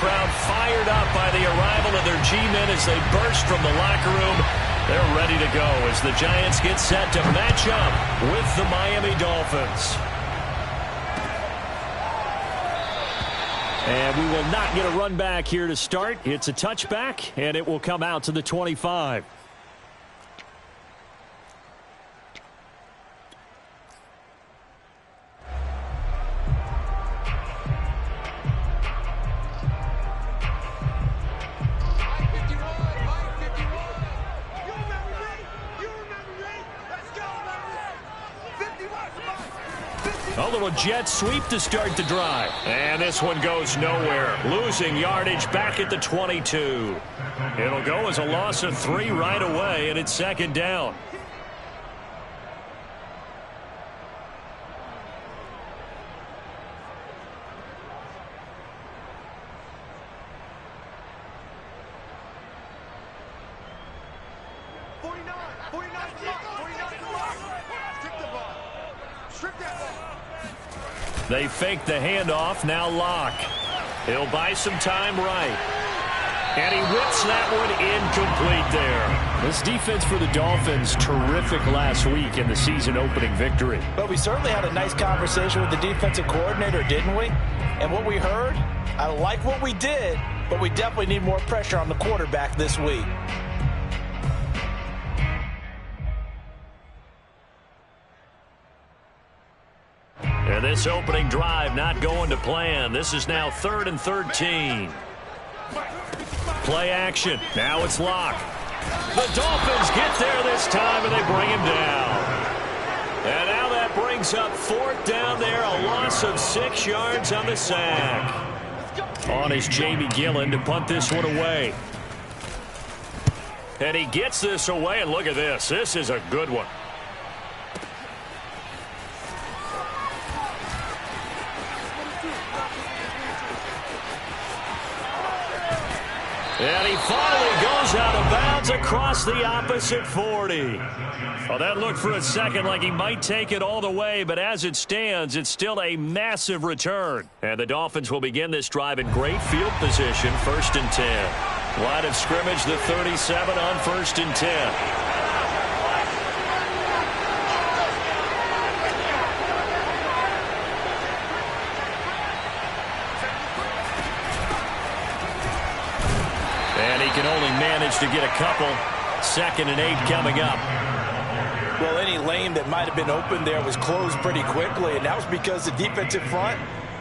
crowd fired up by the arrival of their G-men as they burst from the locker room. They're ready to go as the Giants get set to match up with the Miami Dolphins. And we will not get a run back here to start. It's a touchback, and it will come out to the 25. A little jet sweep to start the drive. And this one goes nowhere. Losing yardage back at the 22. It'll go as a loss of 3 right away, and it's second down. They fake the handoff, now Locke. He'll buy some time right. And he whips that one incomplete there. This defense for the Dolphins, terrific last week in the season opening victory. But we certainly had a nice conversation with the defensive coordinator, didn't we? And what we heard, I like what we did, but we definitely need more pressure on the quarterback this week. And this opening drive not going to plan. This is now 3rd and 13. Play action. Now it's Locke. The Dolphins get there this time, and they bring him down. And now that brings up 4th down there, a loss of 6 yards on the sack. On is Jamie Gillen to punt this one away. And he gets this away, and look at this. This is a good one. And he finally goes out of bounds across the opposite 40. Well, that looked for a second like he might take it all the way, but as it stands, it's still a massive return. And the Dolphins will begin this drive in great field position, 1st and 10. Line of scrimmage, the 37 on 1st and 10. Can only manage to get a couple. 2nd and 8 coming up. Well, any lane that might have been open there was closed pretty quickly, and that was because the defensive front,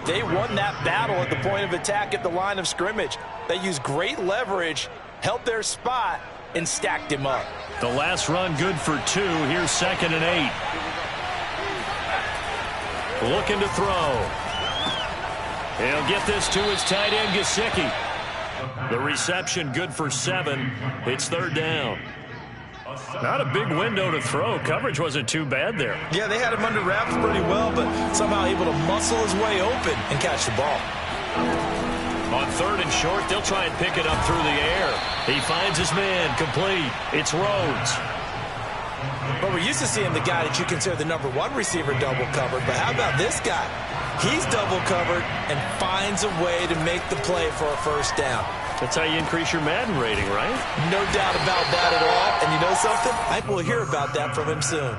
they won that battle at the point of attack at the line of scrimmage. They used great leverage, held their spot, and stacked him up. The last run good for 2. Here's 2nd and 8. Looking to throw. He'll get this to his tight end, Gesicki. The reception good for 7. It's 3rd down. Not a big window to throw. Coverage wasn't too bad there. Yeah, they had him under wraps pretty well, but somehow able to muscle his way open and catch the ball. On 3rd and short, they'll try and pick it up through the air. He finds his man, complete. It's Rhodes. But we're used to seeing the guy that you consider the number 1 receiver double covered, but how about this guy? He's double covered and finds a way to make the play for a 1st down. That's how you increase your Madden rating, right? No doubt about that at all. And you know something? I think we'll hear about that from him soon.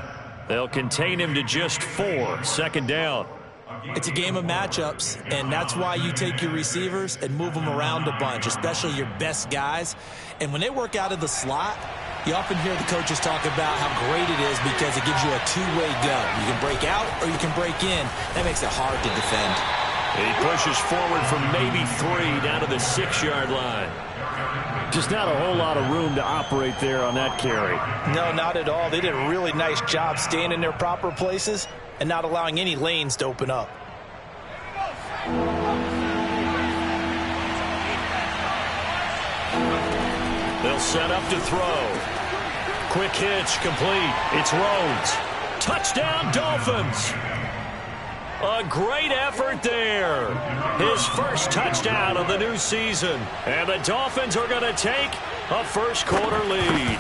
They'll contain him to just 4. 2nd down. It's a game of matchups, and that's why you take your receivers and move them around a bunch, especially your best guys. And when they work out of the slot, you often hear the coaches talk about how great it is because it gives you a two-way go. You can break out or you can break in. That makes it hard to defend. He pushes forward from maybe 3 down to the 6-yard line. Just not a whole lot of room to operate there on that carry. No, not at all. They did a really nice job staying in their proper places and not allowing any lanes to open up. They'll set up to throw. Quick hitch, complete. It's Rhodes. Touchdown, Dolphins. A great effort there. His first touchdown of the new season. And the Dolphins are going to take a first-quarter lead.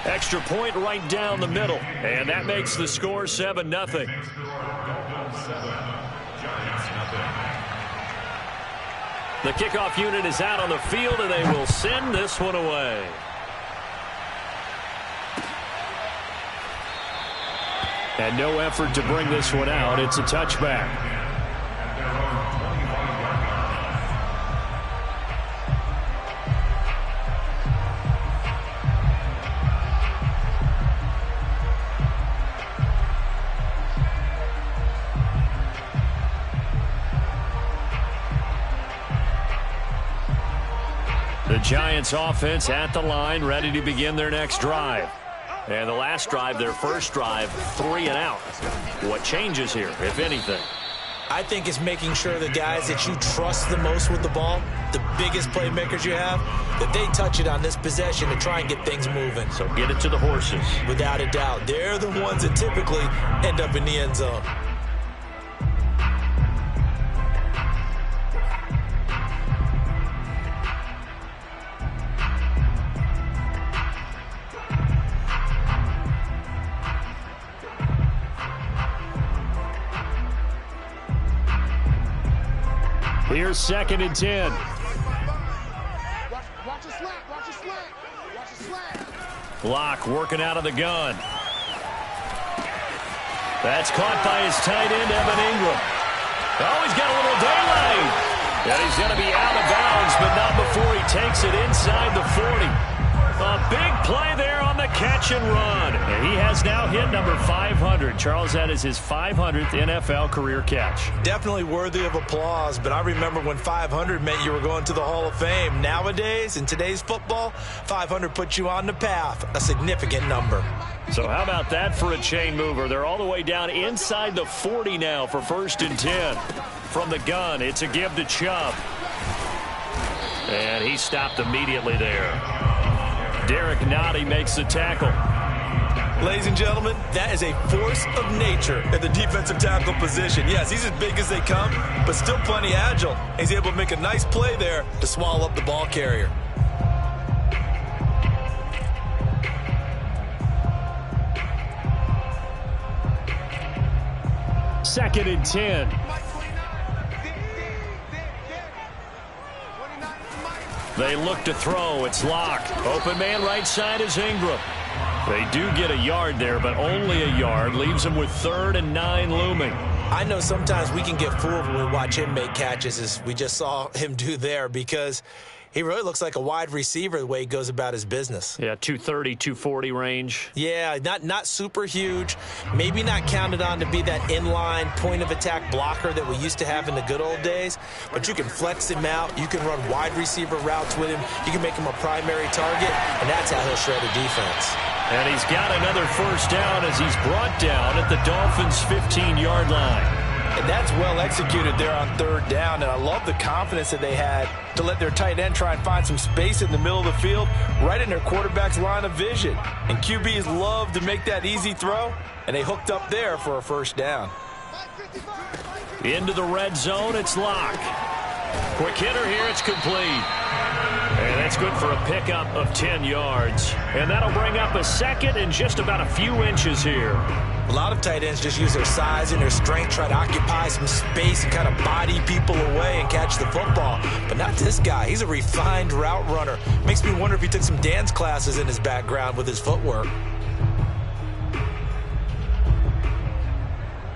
Extra point right down the middle. And that makes the score 7-0. The kickoff unit is out on the field, and they will send this one away. And no effort to bring this one out. It's a touchback. The Giants offense at the line, ready to begin their next drive. And the last drive, their first drive, 3 and out. What changes here, if anything? I think it's making sure the guys that you trust the most with the ball, the biggest playmakers you have, that they touch it on this possession to try and get things moving. So get it to the horses. Without a doubt. They're the ones that typically end up in the end zone. Here's 2nd and 10. Locke working out of the gun. That's caught by his tight end, Evan Ingram. Oh, he's got a little daylight. And he's going to be out of bounds, but not before he takes it inside the 40. A big play there on the catch and run. And he has now hit number 500. Charles, that is his 500th NFL career catch. Definitely worthy of applause, but I remember when 500 meant you were going to the Hall of Fame. Nowadays, in today's football, 500 puts you on the path, a significant number. So how about that for a chain mover? They're all the way down inside the 40 now for 1st and 10. From the gun, it's a give to Chubb. And he stopped immediately there. Derek Nottie makes the tackle. Ladies and gentlemen, that is a force of nature at the defensive tackle position. Yes, he's as big as they come, but still plenty agile. He's able to make a nice play there to swallow up the ball carrier. Second and 10. They look to throw. It's Locke. Open man right side is Ingram. They do get a yard there, but only a yard. Leaves them with 3rd and 9 looming. I know sometimes we can get fooled when we watch him make catches, as we just saw him do there, because he really looks like a wide receiver the way he goes about his business. Yeah, 230, 240 range. Yeah, not super huge. Maybe not counted on to be that inline point-of-attack blocker that we used to have in the good old days. But you can flex him out. You can run wide receiver routes with him. You can make him a primary target, and that's how he'll shred a defense. And he's got another first down as he's brought down at the Dolphins' 15-yard line. And that's well executed there on 3rd down, and I love the confidence that they had to let their tight end try and find some space in the middle of the field, right in their quarterback's line of vision. And QBs love to make that easy throw, and they hooked up there for a first down. Into the red zone, it's Locke. Quick hitter here, it's complete. And that's good for a pickup of 10 yards. And that'll bring up a 2nd and just about a few inches here. A lot of tight ends just use their size and their strength, try to occupy some space and kind of body people away and catch the football. But not this guy. He's a refined route runner. Makes me wonder if he took some dance classes in his background with his footwork.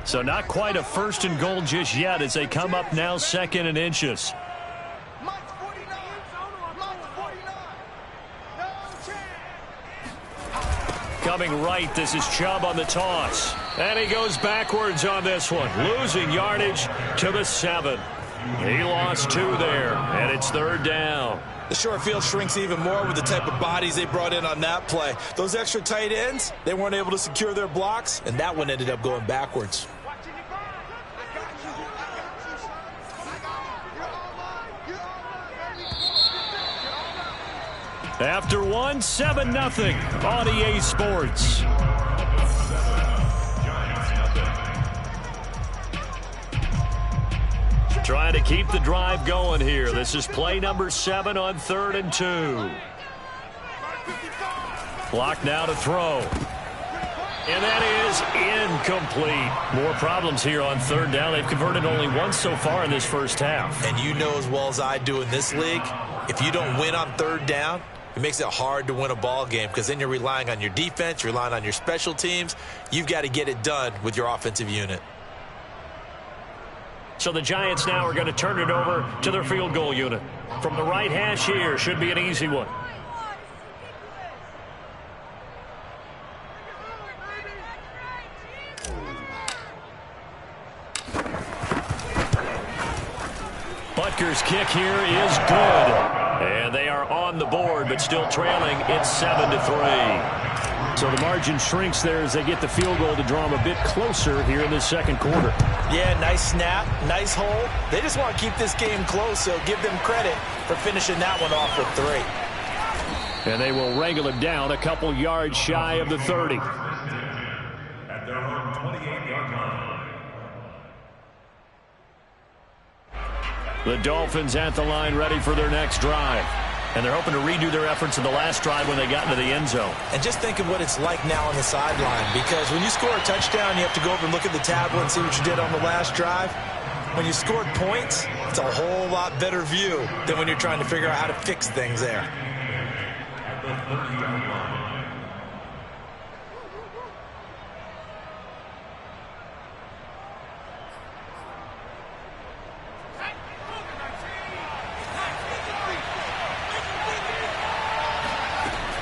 So not quite a 1st and goal just yet as they come up now 2nd and inches. Coming right, this is Chubb on the toss. And he goes backwards on this one, losing yardage to the 7. He lost 2 there, and it's 3rd down. The short field shrinks even more with the type of bodies they brought in on that play. Those extra tight ends, they weren't able to secure their blocks, and that one ended up going backwards. After one, 7-0 on EA Sports. Trying to keep the drive going here. This is play number 7 on 3rd and 2. Clock now to throw. And that is incomplete. More problems here on third down. They've converted only once so far in this first half. And you know as well as I do in this league, if you don't win on third down, it makes it hard to win a ball game because then you're relying on your defense, you're relying on your special teams. You've got to get it done with your offensive unit. So the Giants now are going to turn it over to their field goal unit. From the right hash here, should be an easy one. Butker's kick here is good. And they are on the board, but still trailing. It's 7-3. So the margin shrinks there as they get the field goal to draw them a bit closer here in the second quarter. Yeah, nice snap, nice hold. They just want to keep this game close, so give them credit for finishing that one off with 3. And they will wrangle it down a couple yards shy of the 30. At their own 28-yard line. The Dolphins at the line ready for their next drive. And they're hoping to redo their efforts in the last drive when they got into the end zone. And just think of what it's like now on the sideline, because when you score a touchdown, you have to go over and look at the tablet and see what you did on the last drive. When you scored points, it's a whole lot better view than when you're trying to figure out how to fix things there. At the 30-yard line.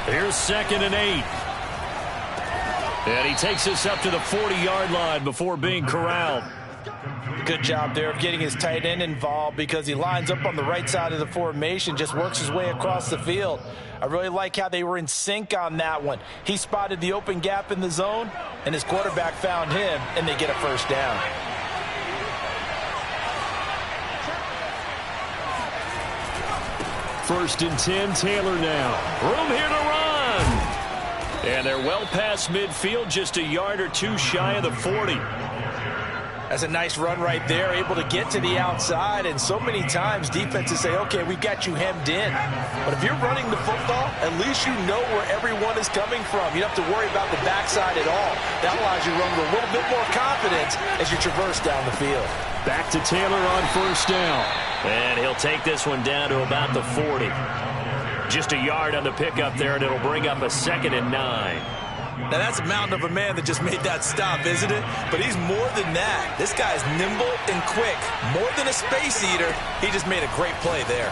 Here's 2nd and 8. And he takes us up to the 40-yard line before being corralled. Good job there of getting his tight end involved because he lines up on the right side of the formation, just works his way across the field. I really like how they were in sync on that one. He spotted the open gap in the zone, and his quarterback found him, and they get a first down. First and 10, Taylor now. Room here to run. And they're well past midfield, just a yard or two shy of the 40. That's a nice run right there, able to get to the outside. And so many times defenses say, okay, we've got you hemmed in. But if you're running the football, at least you know where everyone is coming from. You don't have to worry about the backside at all. That allows you to run with a little bit more confidence as you traverse down the field. Back to Taylor on first down. And he'll take this one down to about the 40. Just a yard on the pickup there, and it'll bring up a 2nd and 9. Now, that's a mountain of a man that just made that stop, isn't it? But he's more than that. This guy's nimble and quick. More than a space eater, he just made a great play there.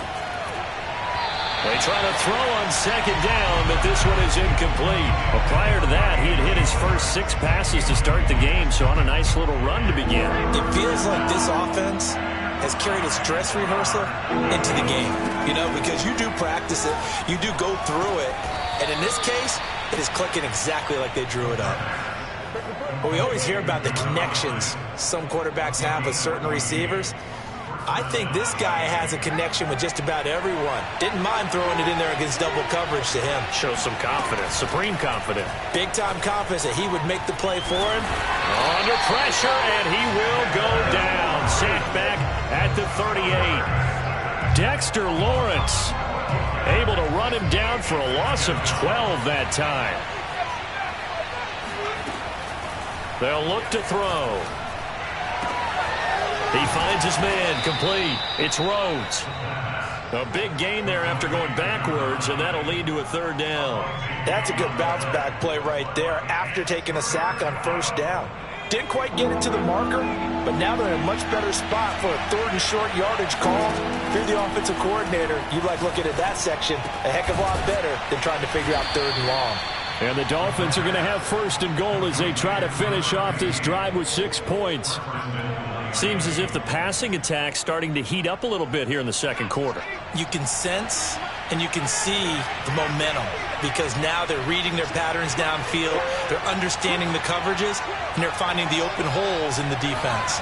They try to throw on 2nd down, but this one is incomplete. But prior to that, he had hit his first 6 passes to start the game, so on a nice little run to begin. It feels like this offense has carried its dress rehearsal into the game, you know, because you do practice it, you do go through it, and in this case, it is clicking exactly like they drew it up. But we always hear about the connections some quarterbacks have with certain receivers. I think this guy has a connection with just about everyone. Didn't mind throwing it in there against double coverage to him. Shows some confidence, supreme confidence. Big-time confidence that he would make the play for him. Under pressure, and he will go down. Sacked back at the 38. Dexter Lawrence able to run him down for a loss of 12 that time. They'll look to throw. He finds his man, complete. It's Rhodes. A big gain there after going backwards, and that'll lead to a 3rd down. That's a good bounce-back play right there after taking a sack on first down. Didn't quite get it to the marker, but now they're in a much better spot for a 3rd and short yardage call. If you're the offensive coordinator, you like looking at that section a heck of a lot better than trying to figure out 3rd and long. And the Dolphins are going to have 1st and goal as they try to finish off this drive with 6 points. Seems as if the passing attack's starting to heat up a little bit here in the second quarter. You can sense and you can see the momentum because now they're reading their patterns downfield, they're understanding the coverages, and they're finding the open holes in the defense.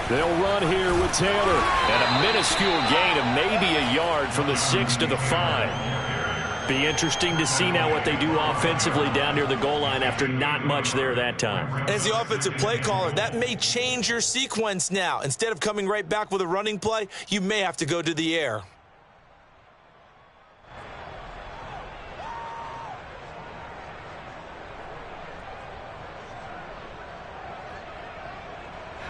They'll run here with Taylor, and a minuscule gain of maybe a yard from the 6 to the 5. Be interesting to see now what they do offensively down near the goal line after not much there that time. As the offensive play caller, that may change your sequence now. Instead of coming right back with a running play, you may have to go to the air.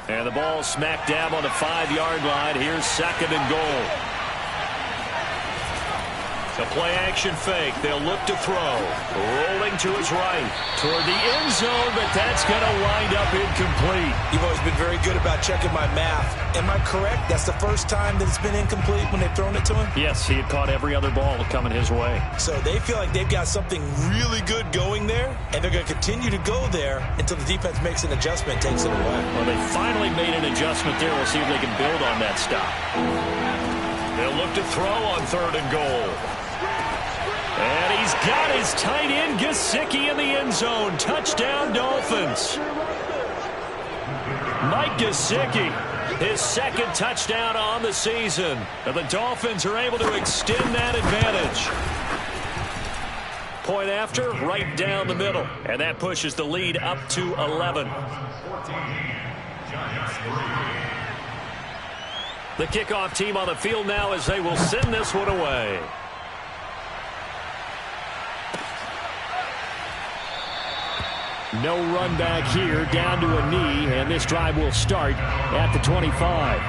And the ball smack dab on the 5-yard line. Here's 2nd and goal. A play-action fake. They'll look to throw. Rolling to his right. Toward the end zone, but that's going to wind up incomplete. You've always been very good about checking my math. Am I correct? That's the first time that it's been incomplete when they've thrown it to him? Yes, he had caught every other ball coming his way. So they feel like they've got something really good going there, and they're going to continue to go there until the defense makes an adjustment, takes it away. Well, they finally made an adjustment there. We'll see if they can build on that stop. They'll look to throw on 3rd and goal. And he's got his tight end Gesicki in the end zone. Touchdown, Dolphins. Mike Gesicki, his 2nd touchdown on the season. And the Dolphins are able to extend that advantage. Point after, right down the middle. And that pushes the lead up to 11. The kickoff team on the field now as they will send this one away. No run back here, down to a knee, and this drive will start at the 25.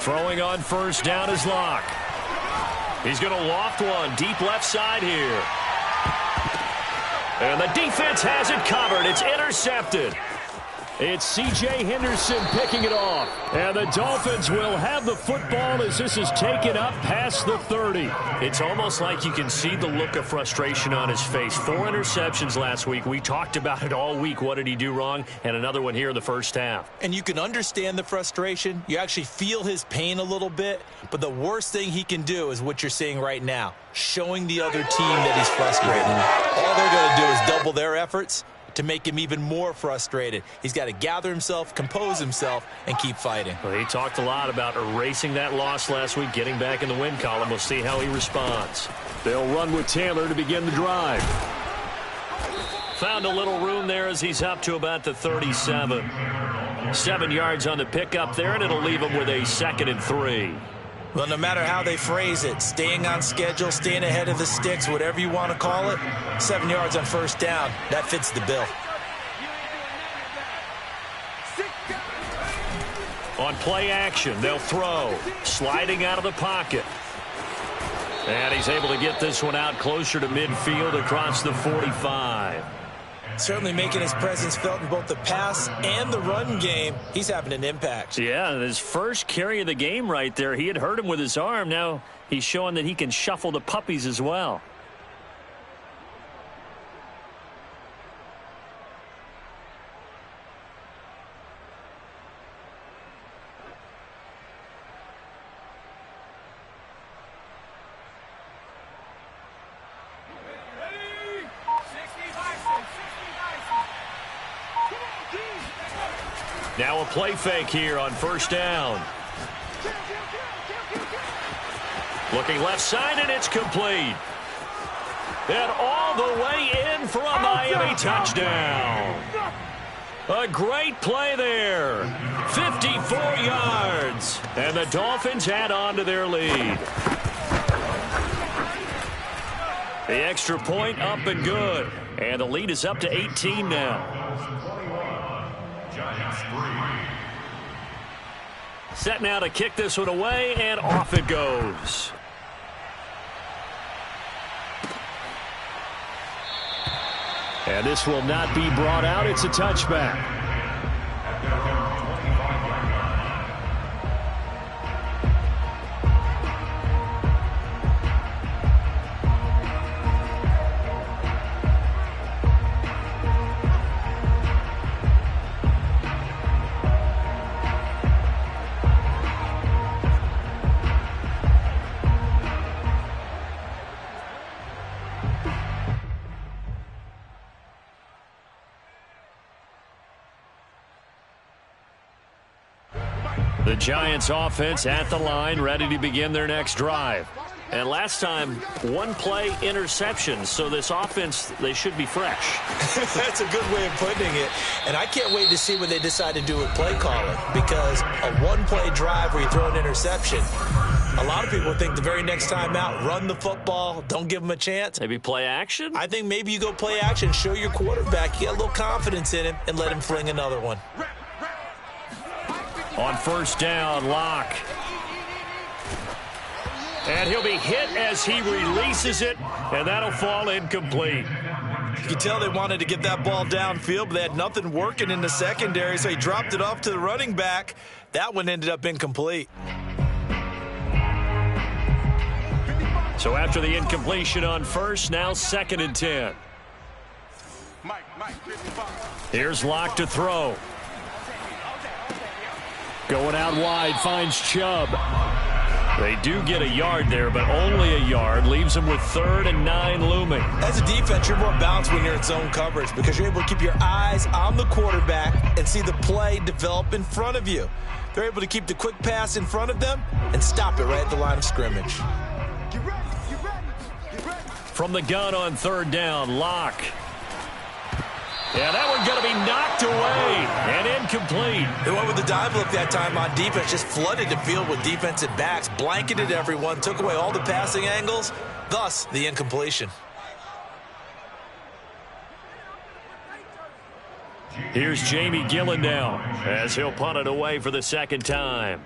Throwing on 1st down is Locke. He's going to loft one deep left side here. And the defense has it covered. It's intercepted. It's C.J. Henderson picking it off. And the Dolphins will have the football as this is taken up past the 30. It's almost like you can see the look of frustration on his face. 4 interceptions last week. We talked about it all week. What did he do wrong? And another one here in the first half. And you can understand the frustration. You actually feel his pain a little bit. But the worst thing he can do is what you're seeing right now, showing the other team that he's frustrated. All they're going to do is double their efforts to make him even more frustrated. He's got to gather himself, compose himself, and keep fighting. Well, he talked a lot about erasing that loss last week, getting back in the win column. We'll see how he responds. They'll run with Taylor to begin the drive. Found a little room there as he's up to about the 37. 7 yards on the pickup there, and it'll leave him with a 2nd and 3. Well, no matter how they phrase it, staying on schedule, staying ahead of the sticks, whatever you want to call it, 7 yards on 1st down, that fits the bill. On play action, they'll throw. Sliding out of the pocket. And he's able to get this one out closer to midfield across the 45. Certainly making his presence felt in both the pass and the run game. He's having an impact. Yeah, his first carry of the game right there. He had hurt him with his arm. Now he's showing that he can shuffle the puppies as well. Now a play fake here on 1st down. Looking left side, and it's complete. And all the way in for a Miami touchdown. A great play there. 54 yards. And the Dolphins add on to their lead. The extra point up and good. And the lead is up to 18 now. Set now to kick this one away, and off it goes. And this will not be brought out. It's a touchback. The Giants offense at the line, ready to begin their next drive. And last time, one play interception. So this offense, they should be fresh. That's a good way of putting it. And I can't wait to see what they decide to do with play calling, because a one-play drive where you throw an interception, a lot of people think the very next time out, run the football, don't give them a chance. Maybe play action? I think maybe you go play action, show your quarterback, you get a little confidence in him, and let him fling another one. On first down, Locke. And he'll be hit as he releases it, and that'll fall incomplete. You could tell they wanted to get that ball downfield, but they had nothing working in the secondary, so he dropped it off to the running back. That one ended up incomplete. So after the incompletion on first, now 2nd and 10. Here's Locke to throw. Going out wide, finds Chubb. They do get a yard there, but only a yard. Leaves them with 3rd and 9 looming. As a defense, you're more balanced when you're in zone coverage because you're able to keep your eyes on the quarterback and see the play develop in front of you. They're able to keep the quick pass in front of them and stop it right at the line of scrimmage. From the gun on 3rd down, Locke. Yeah, that one's going to be knocked away and incomplete. They went with the dive look that time on defense, just flooded the field with defensive backs, blanketed everyone, took away all the passing angles, thus the incompletion. Here's Jamie Gillen now as he'll punt it away for the 2nd time.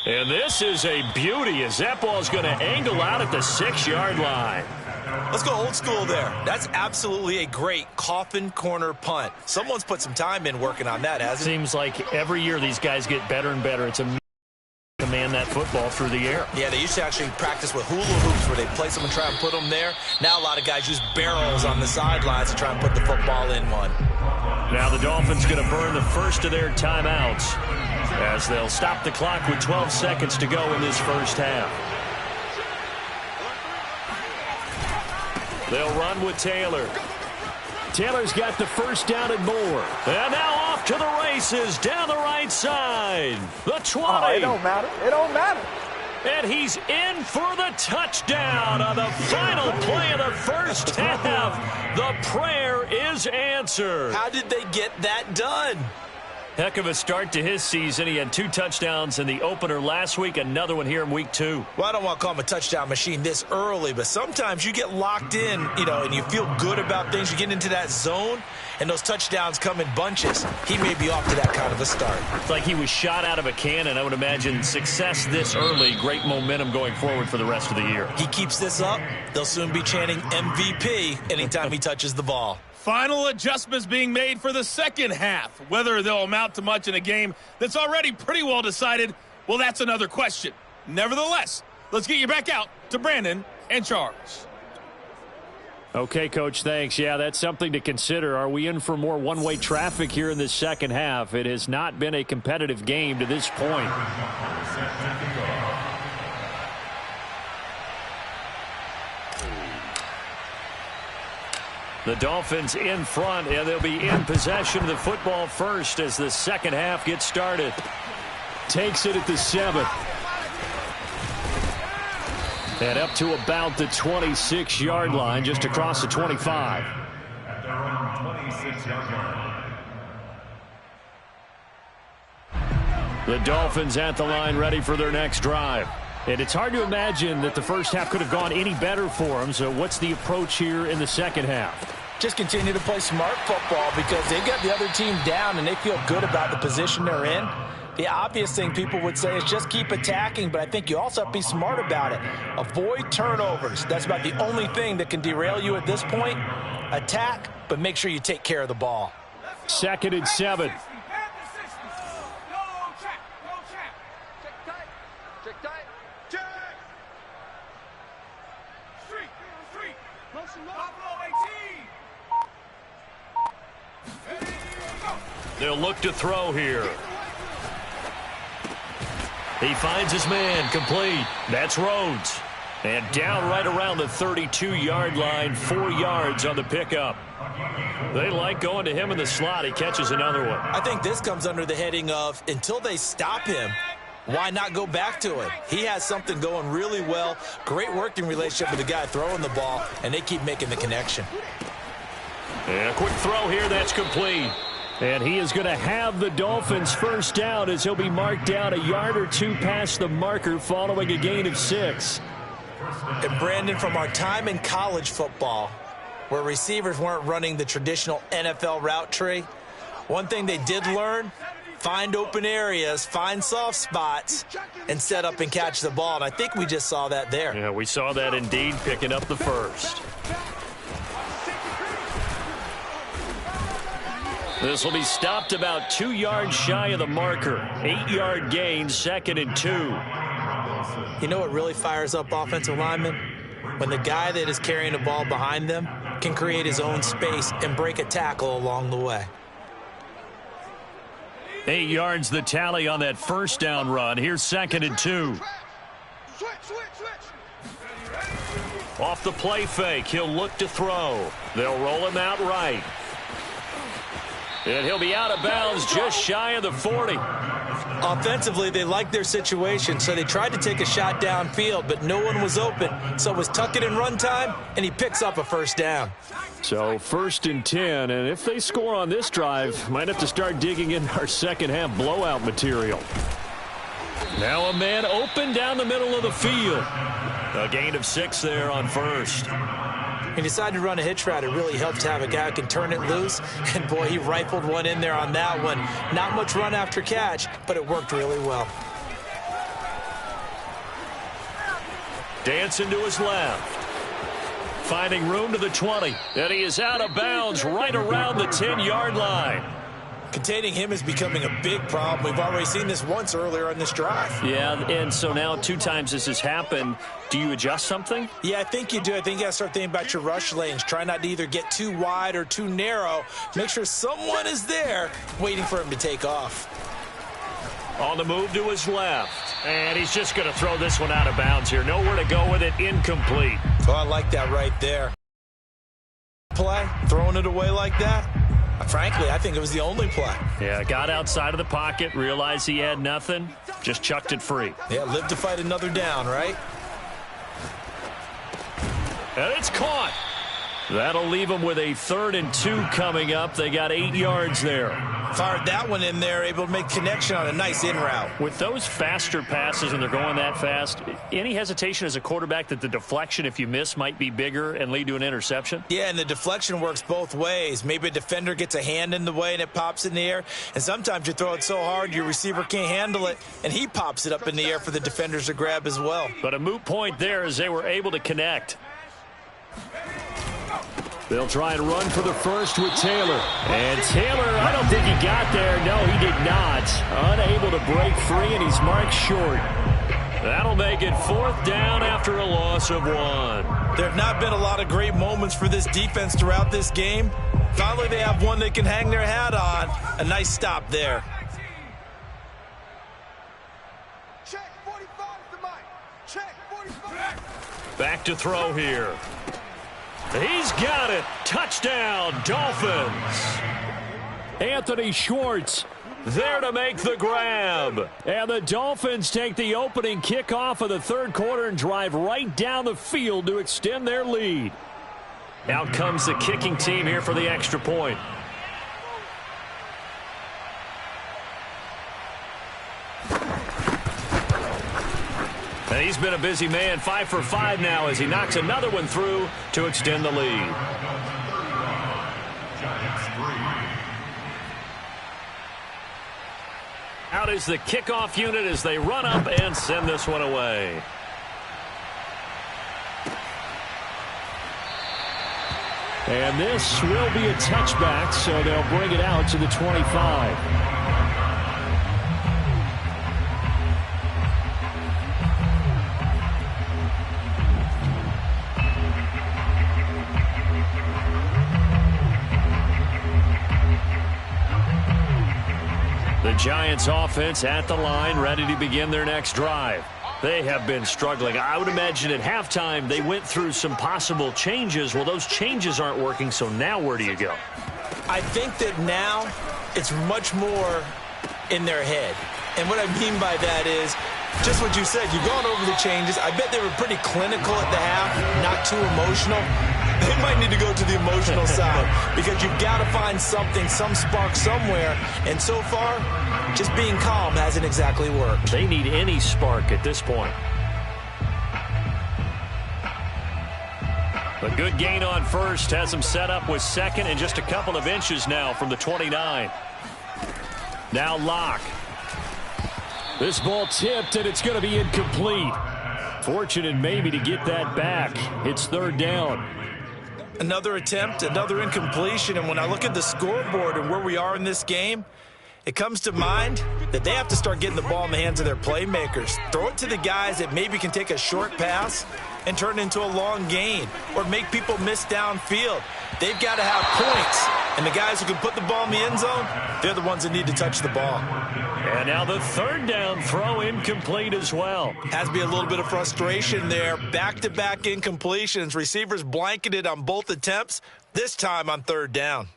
And this is a beauty as that ball's going to angle out at the 6-yard line. Let's go old school there. That's absolutely a great coffin corner punt. Someone's put some time in working on that, hasn't it? Seems like every year these guys get better and better. It's a command that football through the air. Yeah, they used to actually practice with hula hoops where they place them and try and put them there. Now a lot of guys use barrels on the sidelines to try and put the football in one. Now the Dolphins going to burn the first of their timeouts as they'll stop the clock with 12 seconds to go in this first half. They'll run with Taylor. Taylor's got the first down and more. And now off to the races down the right side. The 20. Oh, it don't matter. It don't matter. And he's in for the touchdown on the final play of the first half. The prayer is answered. How did they get that done? Heck of a start to his season. He had 2 touchdowns in the opener last week, another one here in week 2. Well, I don't want to call him a touchdown machine this early, but sometimes you get locked in, and you feel good about things. You get into that zone, and those touchdowns come in bunches. He may be off to that kind of a start. It's like he was shot out of a cannon. I would imagine success this early, great momentum going forward for the rest of the year. He keeps this up, they'll soon be chanting MVP anytime he touches the ball. Final adjustments being made for the second half. Whether they'll amount to much in a game that's already pretty well decided, well, that's another question. Nevertheless, let's get you back out to Brandon and Charles. Okay, Coach, thanks. Yeah, that's something to consider. Are we in for more one-way traffic here in this second half? It has not been a competitive game to this point. The Dolphins in front, and they'll be in possession of the football first as the second half gets started. Takes it at the 7. And up to about the 26-yard line, just across the 25. At their own 26-yard line. The Dolphins at the line ready for their next drive. And it's hard to imagine that the first half could have gone any better for them. So what's the approach here in the second half? Just continue to play smart football because they've got the other team down and they feel good about the position they're in. The obvious thing people would say is just keep attacking, but I think you also have to be smart about it. Avoid turnovers. That's about the only thing that can derail you at this point. Attack, but make sure you take care of the ball. 2nd and 7. They'll look to throw here. He finds his man complete. That's Rhodes. And down right around the 32-yard line, 4 yards on the pickup. They like going to him in the slot. He catches another one. I think this comes under the heading of until they stop him, why not go back to it? He has something going really well. Great working relationship with the guy throwing the ball, and they keep making the connection. And a quick throw here, that's complete. And he is going to have the Dolphins first down as he'll be marked down a yard or two past the marker following a gain of 6. And Brandon, from our time in college football, where receivers weren't running the traditional NFL route tree, one thing they did learn, find open areas, find soft spots, and set up and catch the ball. And I think we just saw that there. Yeah, we saw that indeed, picking up the first. This will be stopped about 2 yards shy of the marker. 8-yard gain, 2nd and 2. You know what really fires up offensive linemen? When the guy that is carrying the ball behind them can create his own space and break a tackle along the way. 8 yards the tally on that first down run. Here's 2nd and 2. Off the play fake, he'll look to throw. They'll roll him out right. And he'll be out of bounds just shy of the 40. Offensively, they liked their situation, so they tried to take a shot downfield, but no one was open. So it was tuck it and run time, and he picks up a first down. So 1st and 10, and if they score on this drive, might have to start digging in our second half blowout material. Now a man open down the middle of the field. A gain of 6 there on first. He decided to run a hitch route. It really helped to have a guy who can turn it loose. And, boy, he rifled one in there on that one. Not much run after catch, but it worked really well. Dancing to his left. Finding room to the 20. And he is out of bounds right around the 10-yard line. Containing him is becoming a big problem. We've already seen this once earlier on this drive. Yeah, and so now 2 times this has happened. Do you adjust something? Yeah, I think you do. I think you got to start thinking about your rush lanes. Try not to either get too wide or too narrow. Make sure someone is there waiting for him to take off. On the move to his left. And he's just going to throw this one out of bounds here. Nowhere to go with it. Incomplete. Oh, I like that right there. Play, throwing it away like that. Frankly, I think it was the only play. Yeah, got outside of the pocket, realized he had nothing, just chucked it free. Yeah, live to fight another down, right? And it's caught. That'll leave them with a 3rd and 2 coming up. They got 8 yards there. Fired that one in there, able to make connection on a nice in route. With those faster passes and they're going that fast, any hesitation as a quarterback that the deflection, if you miss, might be bigger and lead to an interception? Yeah, and the deflection works both ways. Maybe a defender gets a hand in the way and it pops in the air. And sometimes you throw it so hard your receiver can't handle it, and he pops it up in the air for the defenders to grab as well. But a moot point there as they were able to connect. They'll try and run for the first with Taylor. And Taylor, I don't think he got there. No, he did not. Unable to break free, and he's marked short. That'll make it 4th down after a loss of 1. There have not been a lot of great moments for this defense throughout this game. Finally, they have one they can hang their hat on. A nice stop there. Check 45 to Mike. Check 45. Back to throw here. He's got it. Touchdown, Dolphins. Anthony Schwartz there to make the grab. And the Dolphins take the opening kickoff of the 3rd quarter and drive right down the field to extend their lead. Out comes the kicking team here for the extra point. And he's been a busy man, 5 for 5 now as he knocks another one through to extend the lead. Out is the kickoff unit as they run up and send this one away. And this will be a touchback, so they'll bring it out to the 25. The Giants offense at the line, ready to begin their next drive. They have been struggling. I would imagine at halftime they went through some possible changes. Well, those changes aren't working, so now where do you go? I think that now it's much more in their head. And what I mean by that is just what you said. You've gone over the changes. I bet they were pretty clinical at the half, not too emotional. They might need to go to the emotional side because you've got to find something, some spark somewhere. And so far, just being calm hasn't exactly worked. They need any spark at this point. A good gain on first has them set up with second and just a couple of inches now from the 29. Now Locke. This ball tipped, and it's going to be incomplete. Fortunate maybe to get that back. It's third down. Another attempt, another incompletion, and when I look at the scoreboard and where we are in this game, it comes to mind that they have to start getting the ball in the hands of their playmakers. Throw it to the guys that maybe can take a short pass and turn it into a long gain or make people miss downfield. They've got to have points, and the guys who can put the ball in the end zone, they're the ones that need to touch the ball. And now the third down throw incomplete as well. Has to be a little bit of frustration there. Back-to-back incompletions. Receivers blanketed on both attempts, this time on third down.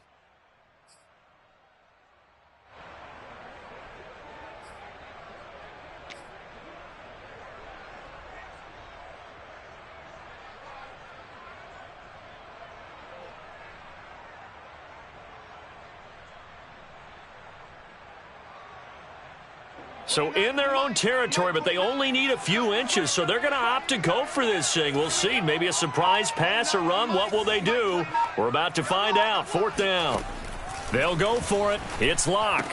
So in their own territory, but they only need a few inches, so they're going to opt to go for this thing. We'll see. Maybe a surprise pass or run. What will they do? We're about to find out. Fourth down. They'll go for it. It's Locke.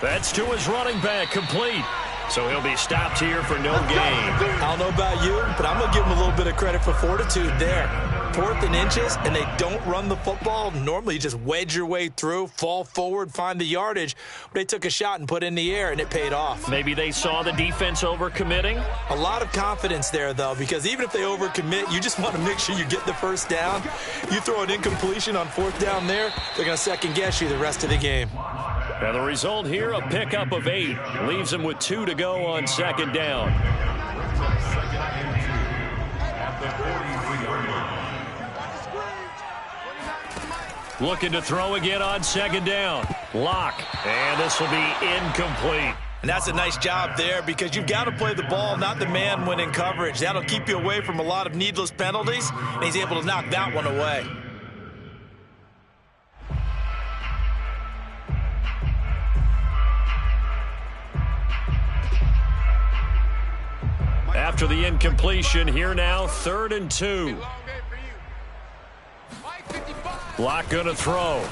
That's to his running back, complete. So he'll be stopped here for no gain. I don't know about you, but I'm going to give him a little bit of credit for fortitude there. Fourth and inches, and they don't run the football. Normally, you just wedge your way through, fall forward, find the yardage. They took a shot and put it in the air, and it paid off. Maybe they saw the defense overcommitting. A lot of confidence there, though, because even if they overcommit, you just want to make sure you get the first down. You throw an incompletion on fourth down there, they're going to second-guess you the rest of the game. And the result here, a pickup of 8. Leaves them with 2 to go on second down. Looking to throw again on second down. Locke. And this will be incomplete. And that's a nice job there because you've got to play the ball, not the man when in coverage. That'll keep you away from a lot of needless penalties, and he's able to knock that one away. After the incompletion, here now, 3rd and 2. Locke going to throw.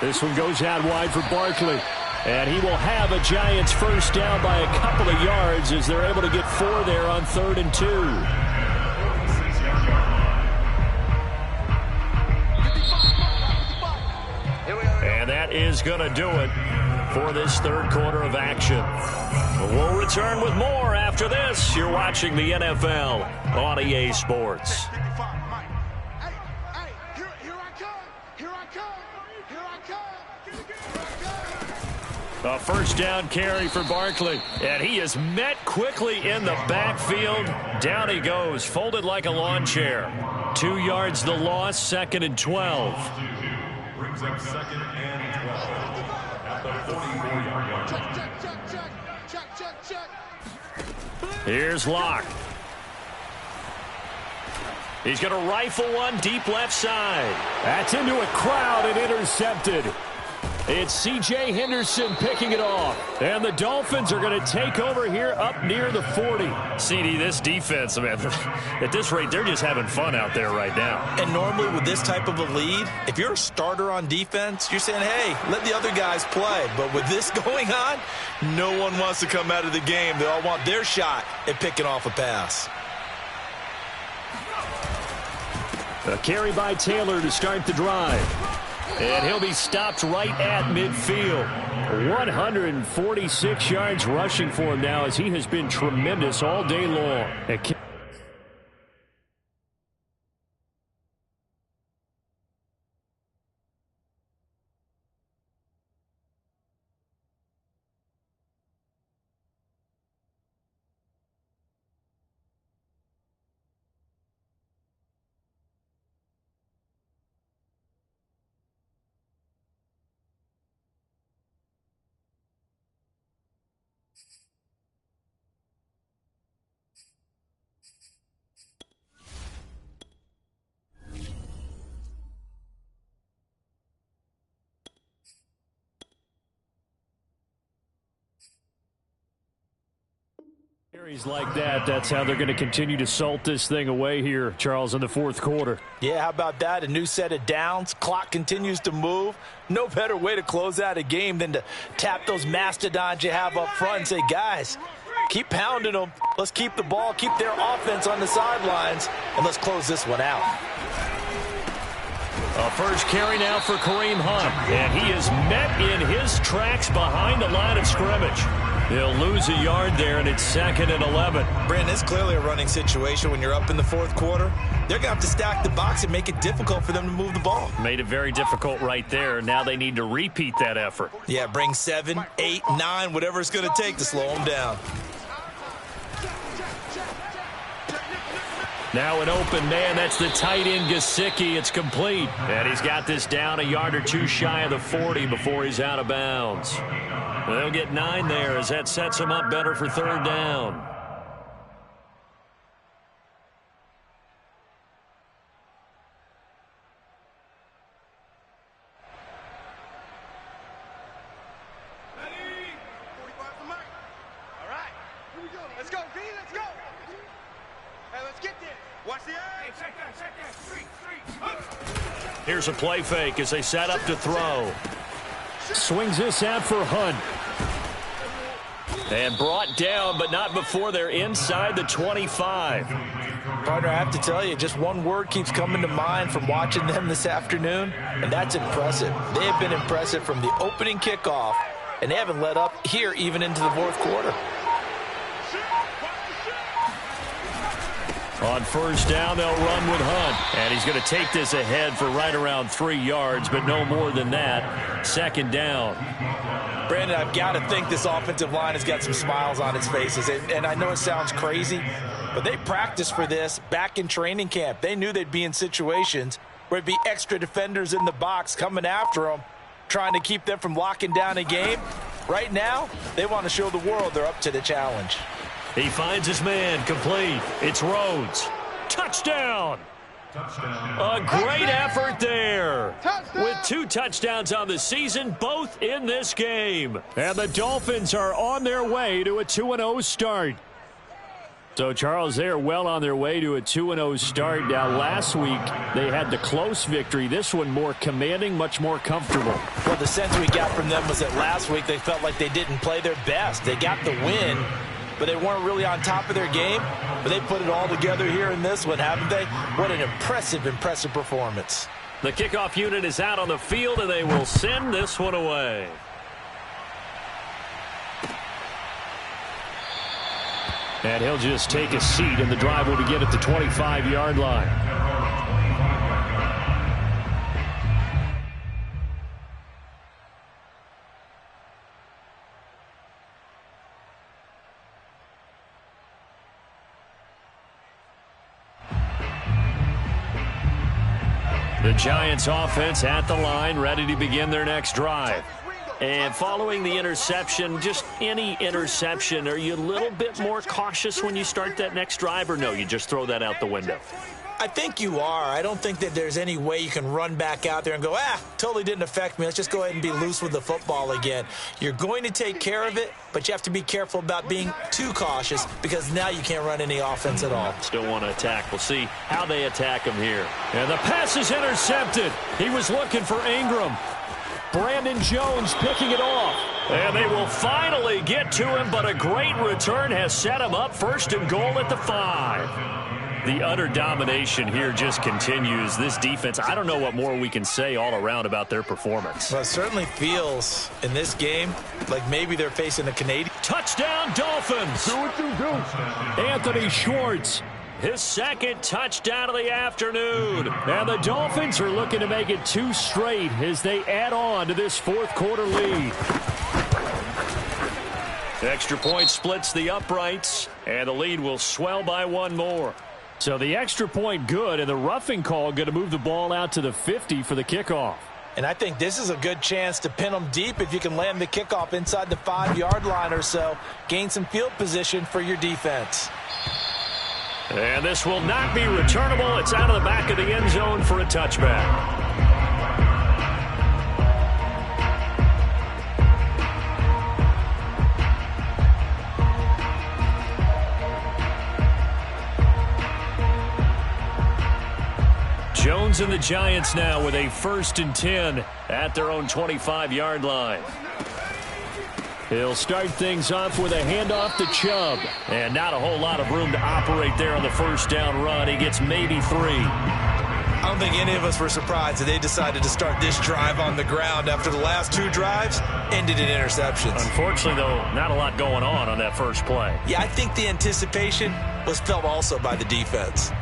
This one goes out wide for Barkley. And he will have a Giants first down by a couple of yards as they're able to get 4 there on 3rd and 2. And that is going to do it for this third quarter of action. We'll return with more after this. You're watching the NFL on EA Sports. A first down carry for Barkley. And he is met quickly in the backfield. Down he goes, folded like a lawn chair. 2 yards the loss, 2nd and 12. Brings up 2nd and 12 at the 44-yard line. Here's Locke. He's going to rifle one deep left side. That's into a crowd and intercepted. It's C.J. Henderson picking it off. And the Dolphins are going to take over here up near the 40. CD, this defense, man, at this rate, they're just having fun out there right now. And normally with this type of a lead, if you're a starter on defense, you're saying, hey, let the other guys play. But with this going on, no one wants to come out of the game. They all want their shot at picking off a pass. A carry by Taylor to start the drive. And he'll be stopped right at midfield. 146 yards rushing for him now as he has been tremendous all day long. Series like that, that's how they're going to continue to salt this thing away here, Charles, in the fourth quarter. Yeah, how about that? A new set of downs. Clock continues to move. No better way to close out a game than to tap those mastodons you have up front and say, guys, keep pounding them. Let's keep the ball, keep their offense on the sidelines, and let's close this one out. A first carry now for Kareem Hunt, and he is met in his tracks behind the line of scrimmage. He'll lose a yard there, and it's 2nd and 11. Brandon, it's clearly a running situation when you're up in the fourth quarter. They're going to have to stack the box and make it difficult for them to move the ball. Made it very difficult right there. Now they need to repeat that effort. Yeah, bring 7, 8, 9, whatever it's going to take to slow them down. Now an open man, that's the tight end Gesicki. It's complete. And he's got this down a yard or two shy of the 40 before he's out of bounds. They'll get 9 there as that sets him up better for third down. Here's a play fake as they set up to throw. Swings this out for Hunt. And brought down, but not before they're inside the 25. Partner, I have to tell you, just one word keeps coming to mind from watching them this afternoon, and that's impressive. They have been impressive from the opening kickoff, and they haven't let up here even into the fourth quarter. On first down, they'll run with Hunt. And he's going to take this ahead for right around 3 yards, but no more than that. 2nd down. Brandon, I've got to think this offensive line has got some smiles on its faces. And I know it sounds crazy, but they practiced for this back in training camp. They knew they'd be in situations where there'd be extra defenders in the box coming after them, trying to keep them from locking down a game. Right now, they want to show the world they're up to the challenge. He finds his man, complete. It's Rhodes. Touchdown! A great effort there. With 2 touchdowns on the season, both in this game. And the Dolphins are on their way to a 2-0 start. So, Charles, they are well on their way to a 2-0 start. Now, last week, they had the close victory. This one more commanding, much more comfortable. Well, the sense we got from them was that last week they felt like they didn't play their best. They got the win, but they weren't really on top of their game. But they put it all together here in this one, haven't they? What an impressive, impressive performance. The kickoff unit is out on the field, and they will send this one away. And he'll just take a seat, and the drive will begin at the 25-yard line. The Giants offense at the line, ready to begin their next drive. And following the interception, just any interception, are you a little bit more cautious when you start that next drive, or no, you just throw that out the window? I think you are. I don't think that there's any way you can run back out there and go, totally didn't affect me. Let's just go ahead and be loose with the football again. You're going to take care of it, but you have to be careful about being too cautious because now you can't run any offense at all. Still want to attack. We'll see how they attack him here. And the pass is intercepted. He was looking for Ingram. Brandon Jones picking it off. And they will finally get to him, but a great return has set him up 1st and goal at the 5. The utter domination here just continues. This defense, I don't know what more we can say all around about their performance. Well, it certainly feels in this game like maybe they're facing a Canadian. Touchdown, Dolphins! Anthony Schwartz, his 2nd touchdown of the afternoon. And the Dolphins are looking to make it 2 straight as they add on to this 4th quarter lead. Extra point splits the uprights, and the lead will swell by 1 more. So the extra point good, and the roughing call going to move the ball out to the 50 for the kickoff. And I think this is a good chance to pin them deep if you can land the kickoff inside the 5-yard line or so. Gain some field position for your defense. And this will not be returnable. It's out of the back of the end zone for a touchback. Jones and the Giants now with a 1st and 10 at their own 25-yard line. He'll start things off with a handoff to Chubb. And not a whole lot of room to operate there on the first down run. He gets maybe 3. I don't think any of us were surprised that they decided to start this drive on the ground after the last 2 drives ended in interceptions. Unfortunately, though, not a lot going on that first play. Yeah, I think the anticipation was felt also by the defense.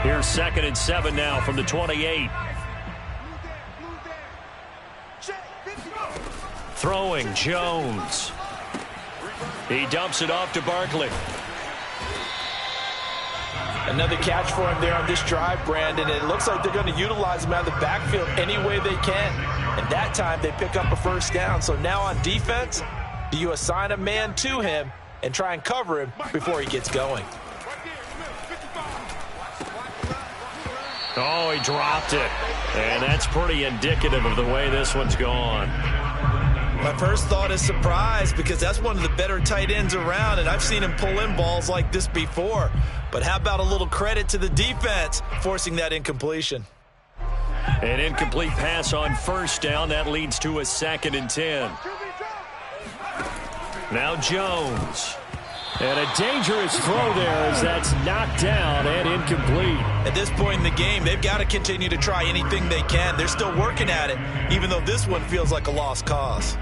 Here's 2nd and 7 now from the 28. Throwing Jones. He dumps it off to Barkley. Another catch for him there on this drive, Brandon. It looks like they're going to utilize him out of the backfield any way they can. And that time they pick up a first down. So now on defense, do you assign a man to him and try and cover him before he gets going? Oh, he dropped it. And that's pretty indicative of the way this one's gone. My first thought is surprise because that's one of the better tight ends around, and I've seen him pull in balls like this before. But how about a little credit to the defense forcing that incompletion? An incomplete pass on first down. That leads to a 2nd and 10. Now Jones. And a dangerous throw there as that's knocked down and incomplete. At this point in the game, they've got to continue to try anything they can. They're still working at it, even though this one feels like a lost cause.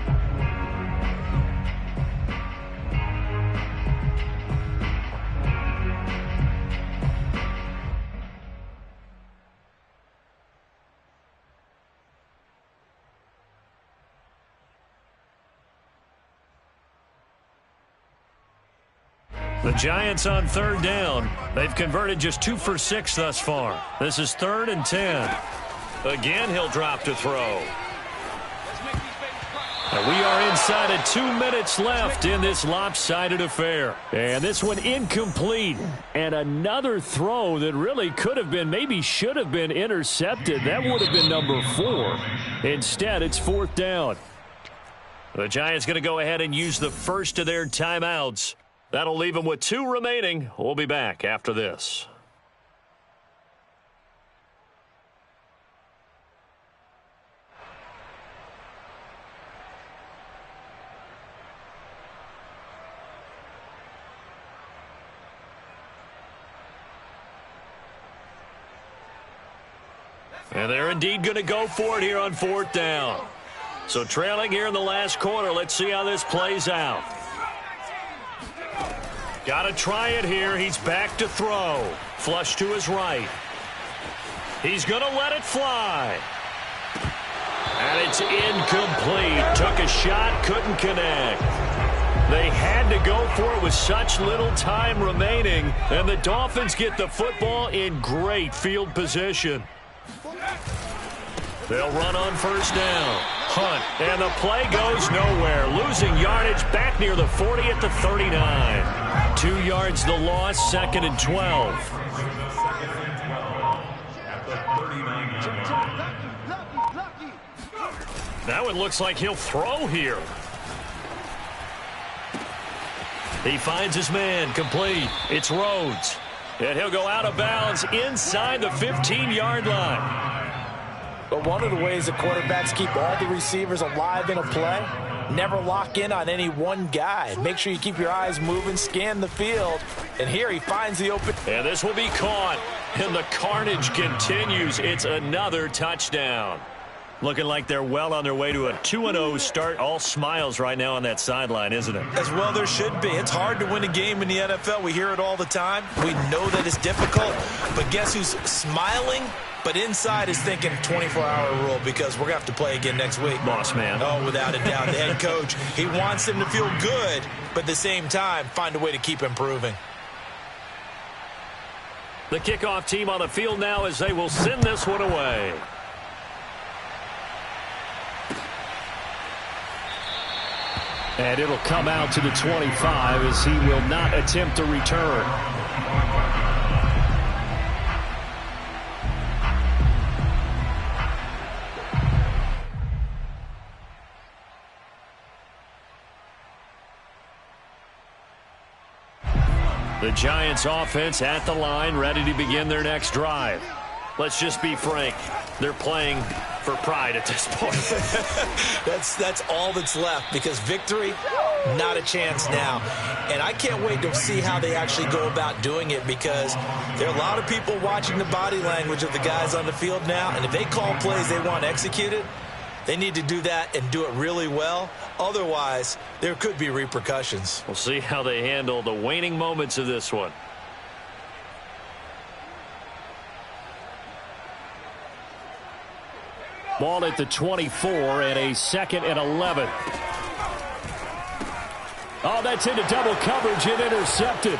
The Giants on 3rd down. They've converted just 2 for 6 thus far. This is 3rd and 10. Again, he'll drop to throw. And we are inside of 2 minutes left in this lopsided affair. And this one incomplete. And another throw that really could have been, maybe should have been intercepted. That would have been number 4. Instead, it's 4th down. The Giants going to go ahead and use the first of their timeouts. That'll leave them with 2 remaining. We'll be back after this. And they're indeed going to go for it here on 4th down. So trailing here in the last quarter. Let's see how this plays out. Got to try it here. He's back to throw. Flush to his right. He's going to let it fly. And it's incomplete. Took a shot, couldn't connect. They had to go for it with such little time remaining. And the Dolphins get the football in great field position. They'll run on first down. Hunt, and the play goes nowhere. Losing yardage back near the 40 at the 39. 2 yards the loss, 2nd and 12. Now it looks like he'll throw here. He finds his man, complete. It's Rhodes. And he'll go out of bounds inside the 15-yard line. But one of the ways the quarterbacks keep all the receivers alive in a play, never lock in on any one guy. Make sure you keep your eyes moving, scan the field. And here he finds the open. And this will be caught. And the carnage continues. It's another touchdown. Looking like they're well on their way to a 2-0 start. All smiles right now on that sideline, isn't it? As well there should be. It's hard to win a game in the NFL. We hear it all the time. We know that it's difficult. But guess who's smiling? But inside is thinking 24-hour rule because we're going to have to play again next week. Boss man. Oh, without a doubt. The head coach, he wants him to feel good, but at the same time, find a way to keep improving. The kickoff team on the field now as they will send this one away. And it'll come out to the 25 as he will not attempt to return. The Giants offense at the line, ready to begin their next drive. Let's just be frank. They're playing for pride at this point. That's all that's left, because victory, not a chance now. And I can't wait to see how they actually go about doing it, because there are a lot of people watching the body language of the guys on the field now, and if they call plays they want executed, they need to do that and do it really well. Otherwise, there could be repercussions. We'll see how they handle the waning moments of this one. Ball at the 24 and a 2nd and 11. Oh, that's into double coverage and intercepted.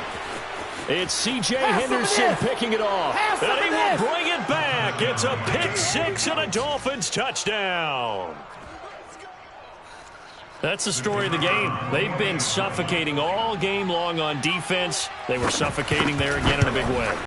It's C.J. Henderson picking it off. And he will bring it back. It's a pick six and a Dolphins touchdown. That's the story of the game. They've been suffocating all game long on defense. They were suffocating there again in a big way.